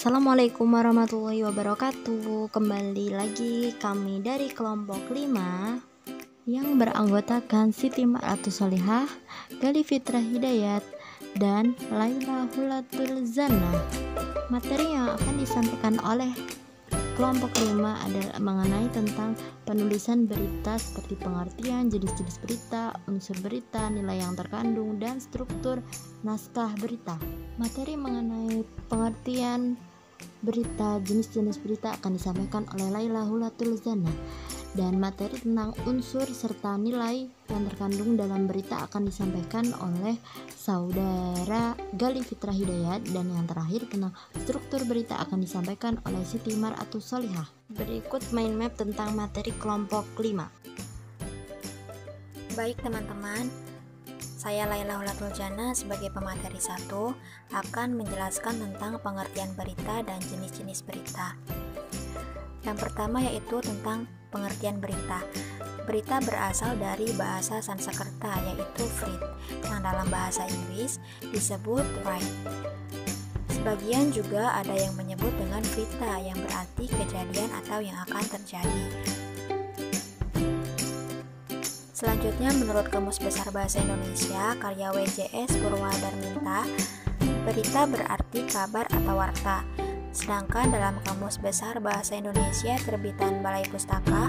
Assalamualaikum warahmatullahi wabarakatuh. Kembali lagi kami dari kelompok 5 yang beranggotakan Siti Ma'atus Solihah, Gali Fitrah Hidayat, dan Laila Hulatul Zana. Materi yang akan disampaikan oleh kelompok 5 adalah mengenai tentang penulisan berita seperti pengertian, jenis-jenis berita, unsur berita, nilai yang terkandung, dan struktur naskah berita. Materi mengenai pengertian berita, jenis-jenis berita akan disampaikan oleh Laila Hulatul Zana, dan materi tentang unsur serta nilai yang terkandung dalam berita akan disampaikan oleh saudara Gali Fitrah Hidayat, dan yang terakhir tentang struktur berita akan disampaikan oleh Siti Ma'atus Solihah. Berikut mind map tentang materi kelompok 5. Baik teman-teman, saya Laila Hulatul Zana sebagai pemateri 1 akan menjelaskan tentang pengertian berita dan jenis-jenis berita. Yang pertama yaitu tentang pengertian berita. Berita berasal dari bahasa Sanskerta yaitu Vrit, yang dalam bahasa Inggris disebut write. Sebagian juga ada yang menyebut dengan berita yang berarti kejadian atau yang akan terjadi. Selanjutnya, menurut Kamus Besar Bahasa Indonesia karya WJS Purwadarminta, berita berarti kabar atau warta. Sedangkan dalam Kamus Besar Bahasa Indonesia terbitan Balai Pustaka,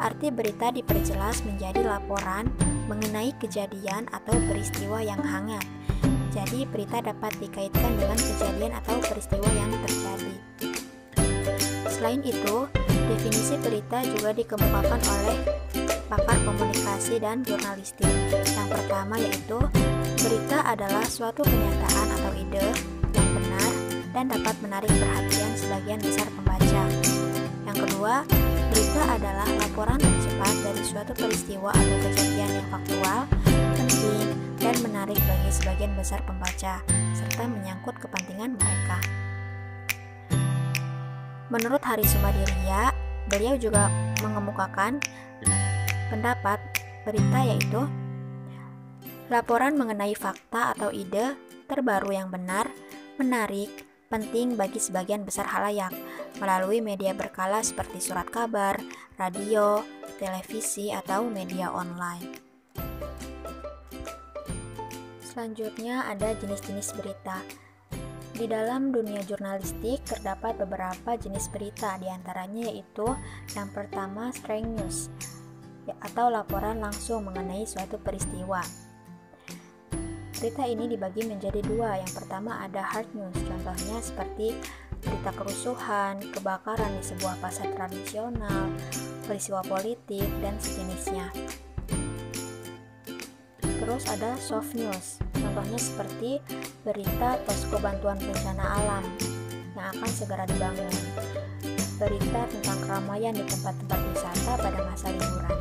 arti berita diperjelas menjadi laporan mengenai kejadian atau peristiwa yang hangat. Jadi berita dapat dikaitkan dengan kejadian atau peristiwa yang terjadi. Selain itu, definisi berita juga dikemukakan oleh pakar komunikasi dan jurnalistik. Yang pertama yaitu, berita adalah suatu kenyataan atau ide yang benar dan dapat menarik perhatian sebagian besar pembaca. Yang kedua, berita adalah laporan tercepat dari suatu peristiwa atau kejadian yang faktual, penting, dan menarik bagi sebagian besar pembaca, serta menyangkut kepentingan mereka. Menurut Hari Sumadiria, beliau juga mengemukakan pendapat berita yaitu laporan mengenai fakta atau ide terbaru yang benar, menarik, penting bagi sebagian besar halayak melalui media berkala seperti surat kabar, radio, televisi, atau media online. Selanjutnya ada jenis-jenis berita. Di dalam dunia jurnalistik terdapat beberapa jenis berita, diantaranya yaitu yang pertama straight news atau laporan langsung mengenai suatu peristiwa. Berita ini dibagi menjadi dua. Yang pertama ada hard news, contohnya seperti berita kerusuhan, kebakaran di sebuah pasar tradisional, peristiwa politik, dan sejenisnya. Terus ada soft news, contohnya seperti berita posko bantuan bencana alam yang akan segera dibangun, berita tentang keramaian di tempat-tempat wisata pada masa liburan.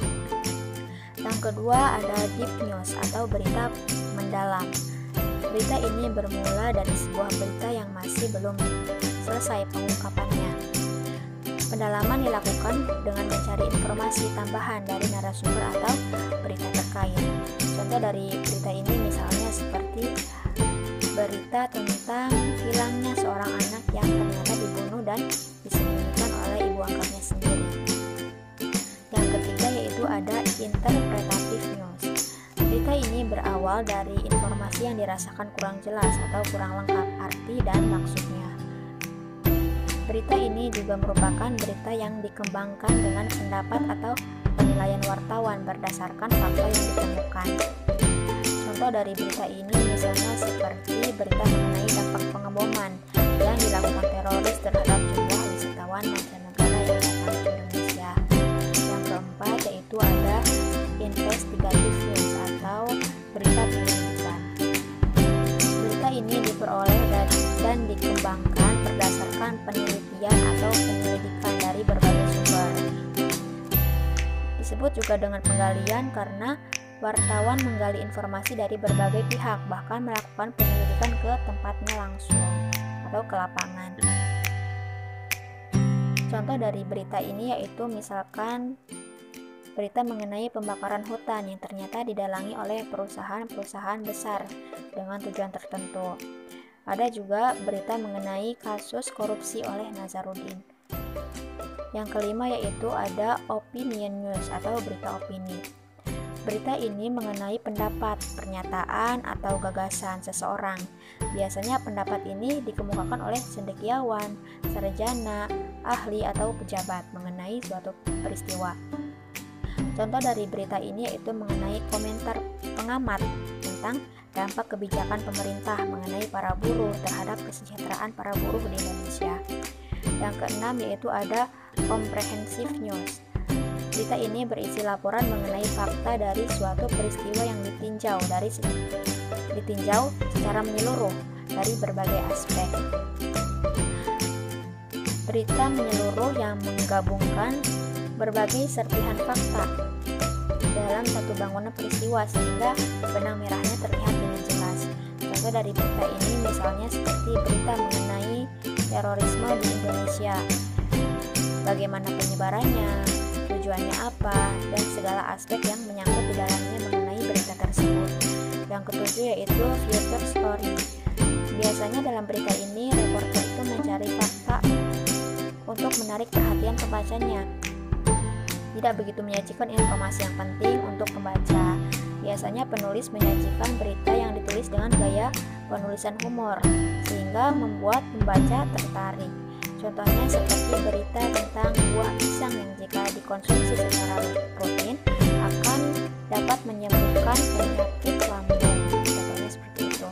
Yang kedua ada deep news atau berita mendalam. Berita ini bermula dari sebuah berita yang masih belum selesai pengungkapannya. Pendalaman dilakukan dengan mencari informasi tambahan dari narasumber atau berita terkait. Contoh dari berita ini misalnya seperti berita tentang hilangnya seorang anak yang ternyata dibunuh dan disembunyikan oleh ibu angkatnya sendiri. Yang ketiga yaitu ada interpretative news. Berita ini berawal dari informasi yang dirasakan kurang jelas atau kurang lengkap arti dan maksudnya. Berita ini juga merupakan berita yang dikembangkan dengan pendapat atau penilaian wartawan berdasarkan fakta yang ditemukan. Contoh dari berita ini misalnya seperti berita mengenai dampak pengeboman yang dilakukan teroris terhadap jumlah wisatawan mancanegara yang datang ke Indonesia. Yang keempat yaitu ada investigative news atau berita penyelidikan. Berita ini diperoleh dan dikembangkan berdasarkan penelitian atau penyelidikan dari berbagai sumber. Disebut juga dengan penggalian karena wartawan menggali informasi dari berbagai pihak, bahkan melakukan penyelidikan ke tempatnya langsung atau ke lapangan. Contoh dari berita ini yaitu misalkan berita mengenai pembakaran hutan yang ternyata didalangi oleh perusahaan-perusahaan besar dengan tujuan tertentu. Ada juga berita mengenai kasus korupsi oleh Nazarudin. Yang kelima yaitu ada opinion news atau berita opini. Berita ini mengenai pendapat, pernyataan, atau gagasan seseorang. Biasanya pendapat ini dikemukakan oleh cendekiawan, sarjana, ahli, atau pejabat mengenai suatu peristiwa. Contoh dari berita ini yaitu mengenai komentar pengamat tentang dampak kebijakan pemerintah mengenai para buruh terhadap kesejahteraan para buruh di Indonesia. Yang keenam yaitu ada comprehensive news. Berita ini berisi laporan mengenai fakta dari suatu peristiwa yang ditinjau secara menyeluruh dari berbagai aspek. Berita menyeluruh yang menggabungkan berbagai serpihan fakta dalam satu bangunan peristiwa sehingga benang merahnya terlihat dengan jelas. Contoh dari berita ini misalnya seperti berita mengenai terorisme di Indonesia, bagaimana penyebarannya, tujuannya apa, dan segala aspek yang menyangkut di dalamnya mengenai berita tersebut. Yang ketujuh yaitu future story. Biasanya dalam berita ini reporter itu mencari fakta untuk menarik perhatian pembacanya. Tidak begitu menyajikan informasi yang penting untuk pembaca. Biasanya penulis menyajikan berita yang ditulis dengan gaya penulisan humor sehingga membuat pembaca tertarik. Contohnya seperti berita tentang buah pisang yang jika dikonsumsi secara rutin akan dapat menyembuhkan penyakit lambung. Contohnya seperti itu.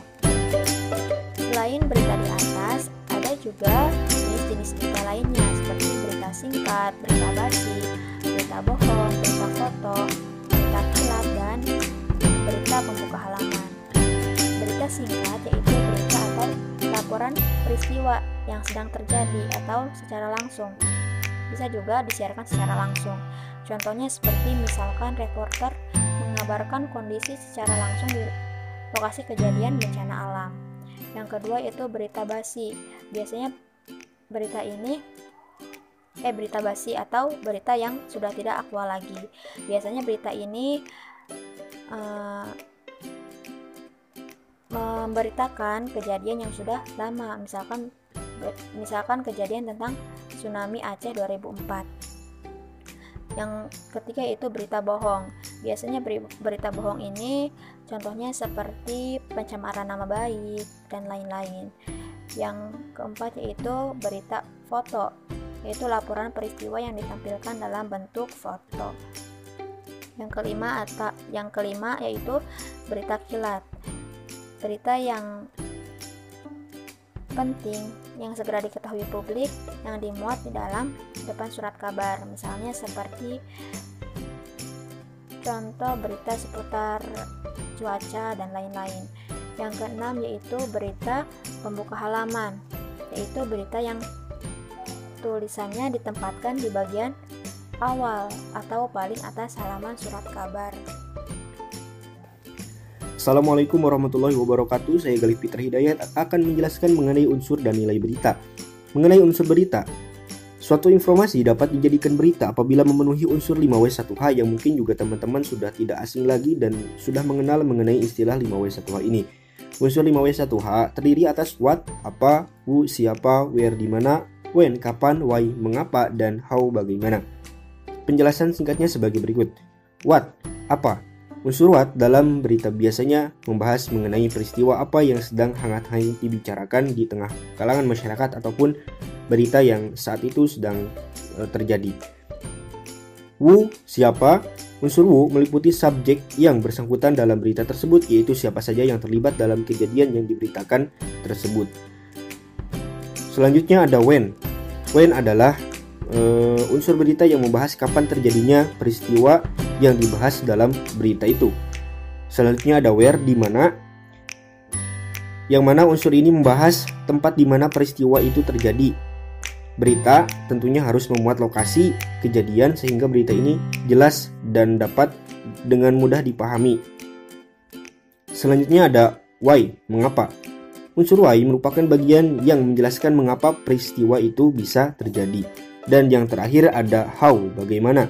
Selain berita di atas, ada juga jenis-jenis berita lainnya seperti berita singkat, berita basi, berita bohong, berita foto, berita kilat, dan berita pembuka halaman. Berita singkat yaitu berita atau laporan peristiwa yang sedang terjadi atau secara langsung. Bisa juga disiarkan secara langsung. Contohnya seperti misalkan reporter mengabarkan kondisi secara langsung di lokasi kejadian bencana alam. Yang kedua itu berita basi. Biasanya berita basi atau berita yang sudah tidak aktual lagi. Biasanya berita ini memberitakan kejadian yang sudah lama, misalkan kejadian tentang tsunami Aceh 2004. Yang ketiga itu berita bohong. Biasanya berita bohong ini contohnya seperti pencemaran nama baik dan lain-lain. Yang keempat yaitu berita foto, yaitu laporan peristiwa yang ditampilkan dalam bentuk foto. Yang kelima yaitu berita kilat. Berita yang penting yang segera diketahui publik yang dimuat di dalam depan surat kabar, misalnya seperti contoh berita seputar cuaca dan lain-lain. Yang keenam yaitu berita pembuka halaman, yaitu berita yang tulisannya ditempatkan di bagian awal atau paling atas halaman surat kabar. Assalamualaikum warahmatullahi wabarakatuh. Saya Galih Fitra Hidayat akan menjelaskan mengenai unsur dan nilai berita. Mengenai unsur berita, suatu informasi dapat dijadikan berita apabila memenuhi unsur 5W1H yang mungkin juga teman-teman sudah tidak asing lagi dan sudah mengenal mengenai istilah 5W1H ini. Unsur 5W1H terdiri atas what, apa, who, siapa, where, dimana, when, kapan, why, mengapa, dan how, bagaimana. Penjelasan singkatnya sebagai berikut. What, apa? Unsur what dalam berita biasanya membahas mengenai peristiwa apa yang sedang hangat-hangat dibicarakan di tengah kalangan masyarakat ataupun berita yang saat itu sedang terjadi. Who, siapa? Unsur who meliputi subjek yang bersangkutan dalam berita tersebut, yaitu siapa saja yang terlibat dalam kejadian yang diberitakan tersebut. Selanjutnya ada when. When adalah unsur berita yang membahas kapan terjadinya peristiwa yang dibahas dalam berita itu. Selanjutnya ada where, di mana, yang mana unsur ini membahas tempat di mana peristiwa itu terjadi. Berita tentunya harus memuat lokasi kejadian sehingga berita ini jelas dan dapat dengan mudah dipahami. Selanjutnya ada why, mengapa. Unsur why merupakan bagian yang menjelaskan mengapa peristiwa itu bisa terjadi. Dan yang terakhir ada how, bagaimana.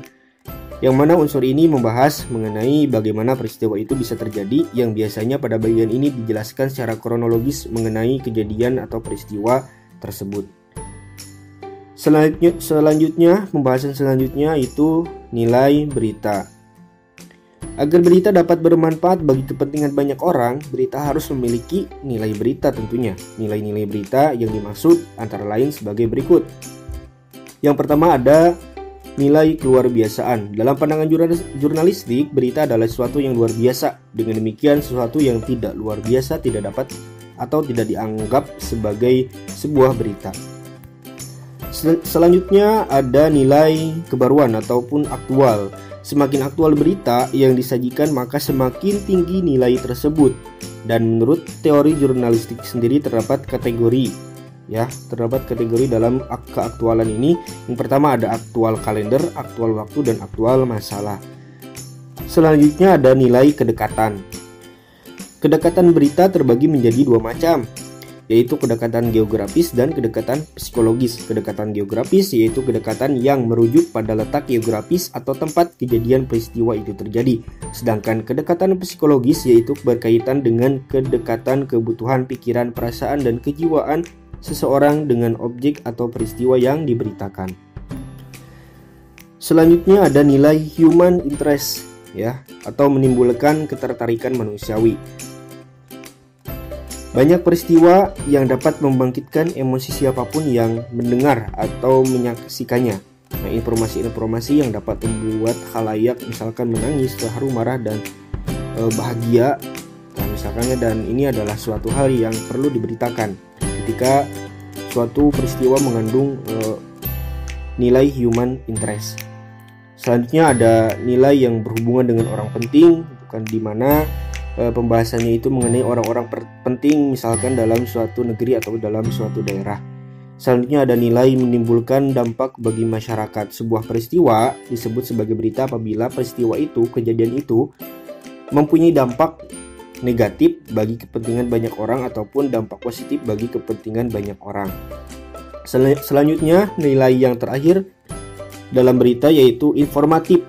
yang mana unsur ini membahas mengenai bagaimana peristiwa itu bisa terjadi, yang biasanya pada bagian ini dijelaskan secara kronologis mengenai kejadian atau peristiwa tersebut. Selanjutnya, pembahasan selanjutnya itu nilai berita. Agar berita dapat bermanfaat bagi kepentingan banyak orang, berita harus memiliki nilai berita tentunya. Nilai-nilai berita yang dimaksud antara lain sebagai berikut. Yang pertama ada nilai keluar biasaan. Dalam pandangan jurnalistik, berita adalah sesuatu yang luar biasa. Dengan demikian, sesuatu yang tidak luar biasa tidak dapat atau tidak dianggap sebagai sebuah berita. Selanjutnya ada nilai kebaruan ataupun aktual. Semakin aktual berita yang disajikan, maka semakin tinggi nilai tersebut. Dan menurut teori jurnalistik sendiri terdapat kategori dalam keaktualan ini. Yang pertama ada aktual kalender, aktual waktu, dan aktual masalah. Selanjutnya ada nilai kedekatan. Kedekatan berita terbagi menjadi dua macam, yaitu kedekatan geografis dan kedekatan psikologis. Kedekatan geografis yaitu kedekatan yang merujuk pada letak geografis atau tempat kejadian peristiwa itu terjadi. Sedangkan kedekatan psikologis yaitu berkaitan dengan kedekatan kebutuhan, pikiran, perasaan, dan kejiwaan seseorang dengan objek atau peristiwa yang diberitakan. Selanjutnya ada nilai human interest atau menimbulkan ketertarikan manusiawi. Banyak peristiwa yang dapat membangkitkan emosi siapapun yang mendengar atau menyaksikannya. Nah, informasi-informasi yang dapat membuat khalayak misalkan menangis, terharu, marah, dan bahagia. Nah, misalkannya, dan ini adalah suatu hal yang perlu diberitakan ketika suatu peristiwa mengandung nilai human interest. Selanjutnya ada nilai yang berhubungan dengan orang penting, bukan di mana pembahasannya itu mengenai orang-orang penting misalkan dalam suatu negeri atau dalam suatu daerah. Selanjutnya ada nilai menimbulkan dampak bagi masyarakat. Sebuah peristiwa disebut sebagai berita apabila peristiwa itu, kejadian itu mempunyai dampak negatif bagi kepentingan banyak orang ataupun dampak positif bagi kepentingan banyak orang. Selanjutnya nilai yang terakhir dalam berita yaitu informatif.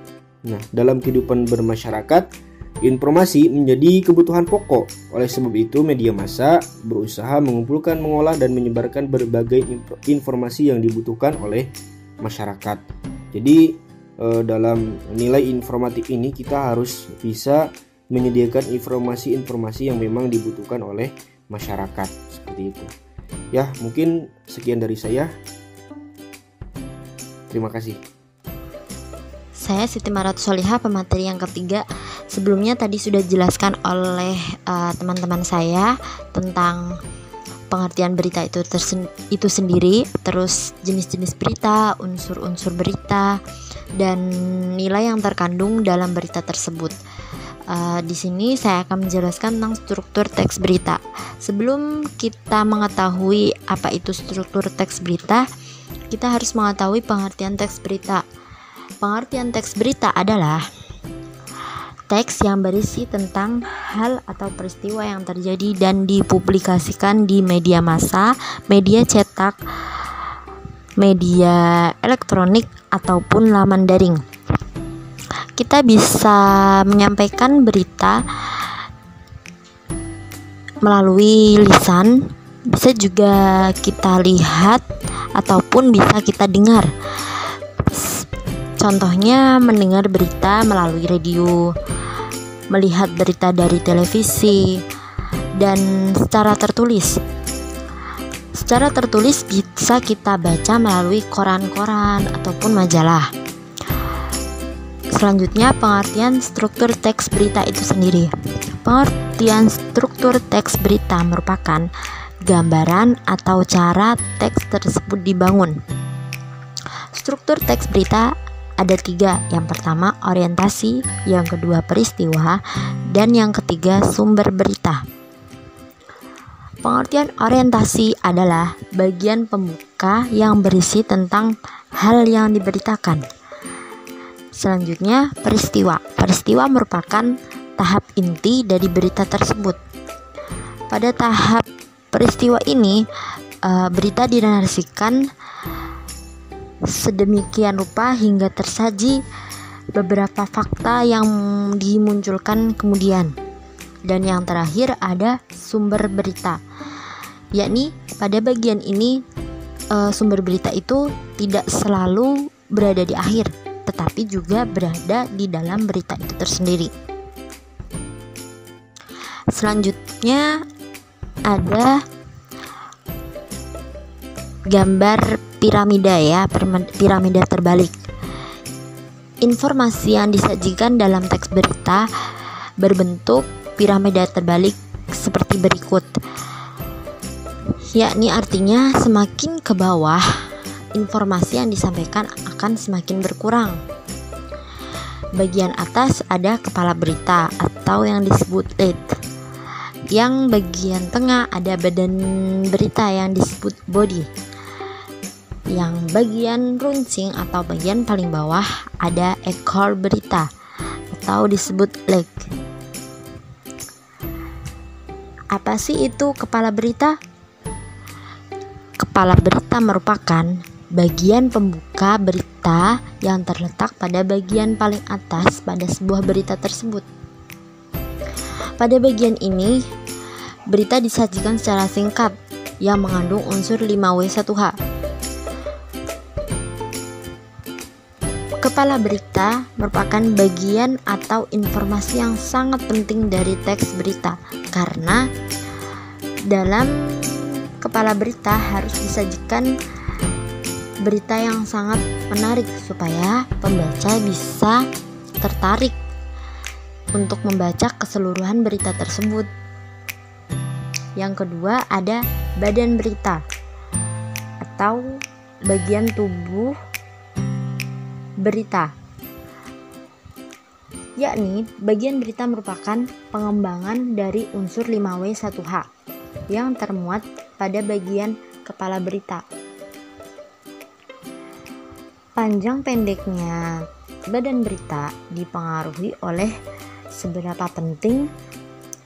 Nah, dalam kehidupan bermasyarakat, informasi menjadi kebutuhan pokok. Oleh sebab itu, media massa berusaha mengumpulkan, mengolah, dan menyebarkan berbagai informasi yang dibutuhkan oleh masyarakat. Jadi, dalam nilai informatif ini kita harus bisa menyediakan informasi-informasi yang memang dibutuhkan oleh masyarakat. Seperti itu. Ya, mungkin sekian dari saya. Terima kasih. Saya Siti Maratus Solihah, pemateri yang ketiga. Sebelumnya tadi sudah dijelaskan oleh teman-teman saya tentang pengertian berita itu sendiri, terus jenis-jenis berita, unsur-unsur berita, dan nilai yang terkandung dalam berita tersebut. Di sini saya akan menjelaskan tentang struktur teks berita. Sebelum kita mengetahui apa itu struktur teks berita, kita harus mengetahui pengertian teks berita. Pengertian teks berita adalah teks yang berisi tentang hal atau peristiwa yang terjadi dan dipublikasikan di media massa, media cetak, media elektronik, ataupun laman daring. Kita bisa menyampaikan berita melalui lisan, bisa juga kita lihat ataupun bisa kita dengar. Contohnya mendengar berita melalui radio, melihat berita dari televisi, dan secara tertulis. Secara tertulis bisa kita baca melalui koran-koran ataupun majalah. Selanjutnya pengertian struktur teks berita itu sendiri. Pengertian struktur teks berita merupakan gambaran atau cara teks tersebut dibangun. Struktur teks berita ada 3. Yang pertama orientasi, yang kedua peristiwa, dan yang ketiga sumber berita. Pengertian orientasi adalah bagian pembuka yang berisi tentang hal yang diberitakan. Selanjutnya peristiwa. Peristiwa merupakan tahap inti dari berita tersebut. Pada tahap peristiwa ini, berita dinarasikan sedemikian rupa hingga tersaji beberapa fakta yang dimunculkan kemudian. Dan yang terakhir ada sumber berita, yakni pada bagian ini sumber berita itu tidak selalu berada di akhir, tetapi juga berada di dalam berita itu tersendiri. Selanjutnya ada gambar piramida ya, piramida terbalik. Informasi yang disajikan dalam teks berita berbentuk piramida terbalik seperti berikut, yakni artinya semakin ke bawah informasi yang disampaikan akan semakin berkurang. Bagian atas ada kepala berita atau yang disebut lead. Yang bagian tengah ada badan berita yang disebut body. Yang bagian runcing atau bagian paling bawah ada ekor berita atau disebut leg. Apa sih itu kepala berita? Kepala berita merupakan bagian pembuka berita yang terletak pada bagian paling atas pada sebuah berita tersebut. Pada bagian ini, berita disajikan secara singkat yang mengandung unsur 5W1H. Kepala berita merupakan bagian atau informasi yang sangat penting dari teks berita, karena dalam kepala berita harus disajikan berita yang sangat menarik supaya pembaca bisa tertarik untuk membaca keseluruhan berita tersebut. Yang kedua ada badan berita atau bagian tubuh berita, yakni bagian berita merupakan pengembangan dari unsur 5W1H yang termuat pada bagian kepala berita. Panjang pendeknya badan berita dipengaruhi oleh seberapa penting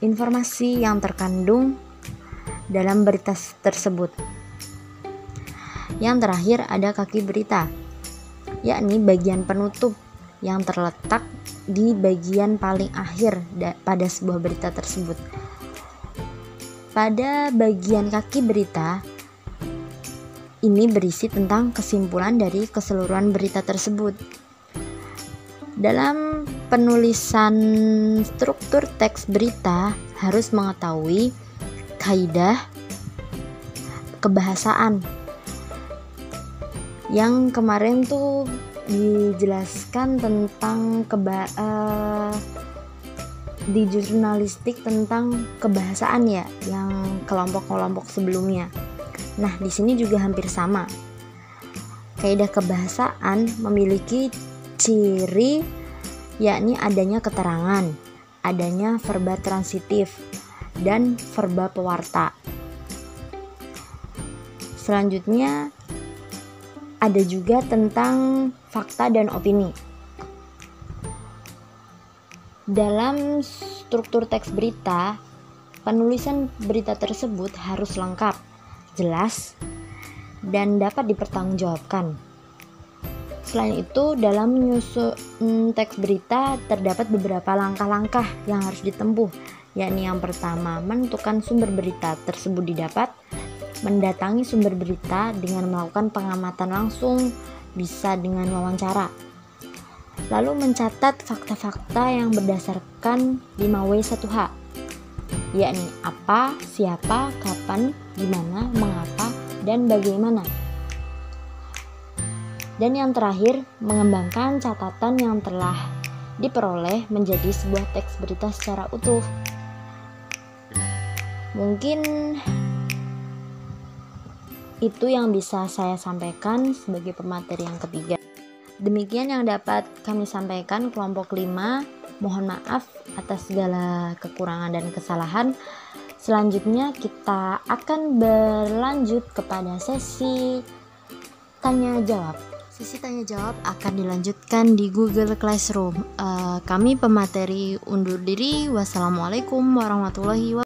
informasi yang terkandung dalam berita tersebut. Yang terakhir ada kaki berita, yakni bagian penutup yang terletak di bagian paling akhir pada sebuah berita tersebut. Pada bagian kaki berita ini berisi tentang kesimpulan dari keseluruhan berita tersebut. Dalam penulisan struktur teks berita harus mengetahui kaidah kebahasaan yang kemarin tuh dijelaskan tentang di jurnalistik tentang kebahasaan ya, yang kelompok-kelompok sebelumnya. Nah, di sini juga hampir sama. Kaidah kebahasaan memiliki ciri yakni adanya keterangan, adanya verba transitif, dan verba pewarta. Selanjutnya ada juga tentang fakta dan opini. Dalam struktur teks berita, penulisan berita tersebut harus lengkap, jelas, dan dapat dipertanggungjawabkan. Selain itu, dalam menyusun teks berita terdapat beberapa langkah-langkah yang harus ditempuh, yakni yang pertama, menentukan sumber berita tersebut didapat, mendatangi sumber berita dengan melakukan pengamatan langsung, bisa dengan wawancara, lalu mencatat fakta-fakta yang berdasarkan 5W1H, yakni apa, siapa, kapan, gimana, mengapa, dan bagaimana. Dan yang terakhir, mengembangkan catatan yang telah diperoleh menjadi sebuah teks berita secara utuh. Mungkin itu yang bisa saya sampaikan sebagai pemateri yang ketiga. Demikian yang dapat kami sampaikan kelompok 5. Mohon maaf atas segala kekurangan dan kesalahan. Selanjutnya kita akan berlanjut kepada sesi tanya jawab. Sesi tanya jawab akan dilanjutkan di Google Classroom. Kami pemateri undur diri. Wassalamualaikum warahmatullahi wabarakatuh.